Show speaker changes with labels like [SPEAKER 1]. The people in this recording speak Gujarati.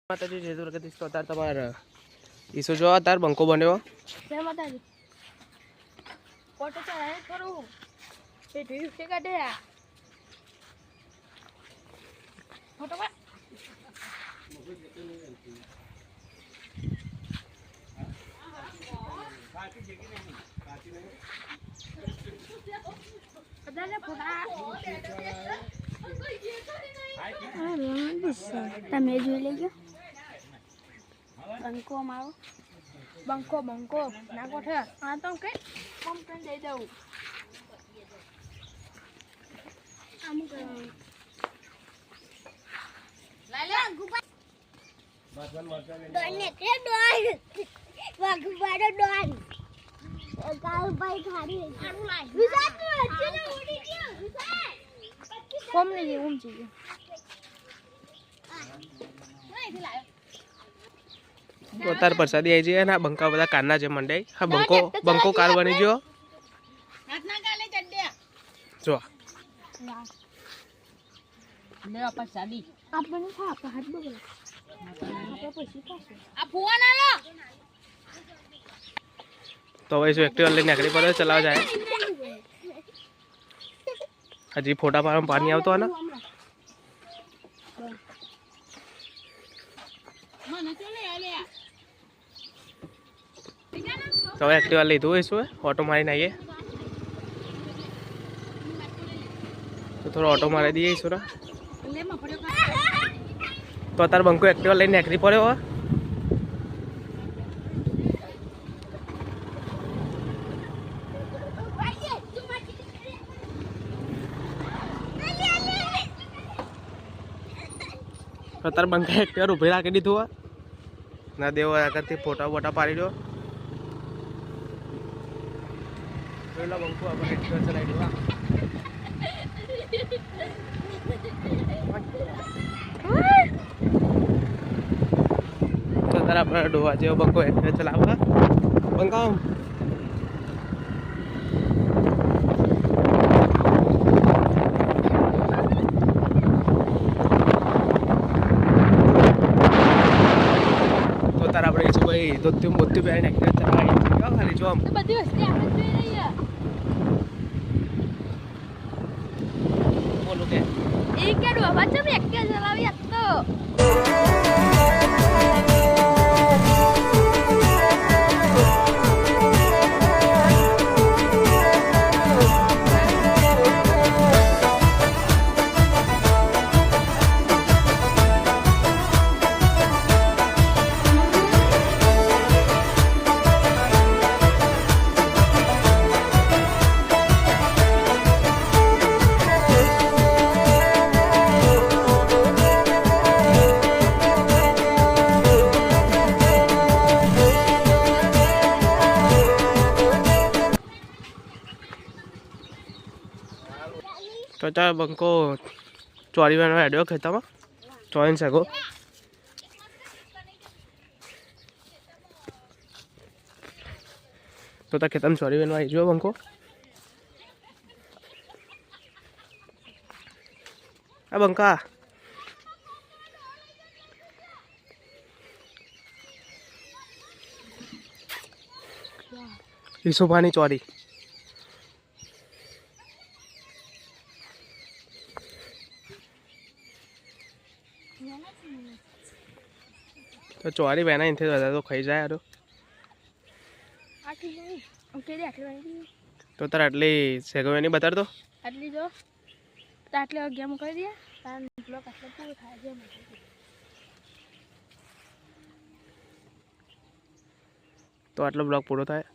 [SPEAKER 1] માતાજી જય દ્વારકાધીશ. તો અત્યારે તમારે ઈસુ જો અત્યારે બંકો બન્યો.
[SPEAKER 2] જય માતાજી. ફોટો ચડાય કરું એ ઠીક છે કાઢે ફોટો માં તમે જોઈ લેજો. બંકો મારો બંકો બંકો નાખો છે. હા તો કઈ કમ્પ્લેન દઈ દઉં. અમુક લાલા ગુબા ડોન ને કે ડોન વાગુબાડો ડોન કાલ ભાઈ ખારી આનું લાઈ વિસાત નો અચ્છે ઉડી ગયો વિસાત કોમ ને જેવું છે નહીં લાયો.
[SPEAKER 1] તો અત્યારે પ્રસાદી આવી છે ને આ બંકા બધા કારના છે મંડાઈ. હા બંકો કાર બની ગયો.
[SPEAKER 2] હાથના કાલે ચડ્યા
[SPEAKER 1] જો
[SPEAKER 2] લે પ્રસાદી આપણને ખા આપા હાથ બગડે આપણે પછી ખાશું. આ ફુવા ના લો
[SPEAKER 1] તો હવે શું એક્ટિવા લઈને નીકળી પડે ચલાવવા જાય. હજી ફોટા પાડવામાં પાણી આવતો ને
[SPEAKER 2] મને ચલે આલે
[SPEAKER 1] તો હવે એક્ટિવા લીધું હોય શું ઓટો મારીને આવીએ. તો થોડો ઓટો મારી દઈએ શું
[SPEAKER 2] લે માં પડ્યો
[SPEAKER 1] તો અત્યારે બંકો એક્ટિવા લઈને નીકળી પડ્યો. અત્યારે બંકા એક્ટિવા ઉભી રાખી દીધું હોય ના દેવો આગળથી ફોટા બોટા પાડી દો. પેલા બંકો આપણે એક્ટિવા ચલાવી દો. તો અત્યારે આપણે ડોવા જેવો બંકો એક્ટિવા ચલાવવા બંકા આપણે છે ભાઈ ધોતી મોતી પહેરીને એક્ટિવા ચલાવી ખાલી જો આમ
[SPEAKER 2] બધી વસ્તુ આપણે જોઈ રહી
[SPEAKER 1] બોલું કે
[SPEAKER 2] એ કેડું હવે તમે એક્ટિવા ચલાવી આપ તો
[SPEAKER 1] તો ચાલ બંકો ચોરી વાળો હેડ્યો ખેતામાં ચોરીને સગો. તો ત્યાં ખેતરમાં ચોરી વાળો આવી ગયો બંકો. આ બંકા ઈસુભાની ચોરી તો ચોરી બેના અહીંથી બધા તો ખાઈ જાય. તો તારે આટલી સેગવાની બતાડતો
[SPEAKER 2] આટલી જો આટલી અગિયાર મૂકી દે તાર બ્લોક આટલો પૂરો થાય છે.
[SPEAKER 1] તો આટલો બ્લોગ પૂરો થાય.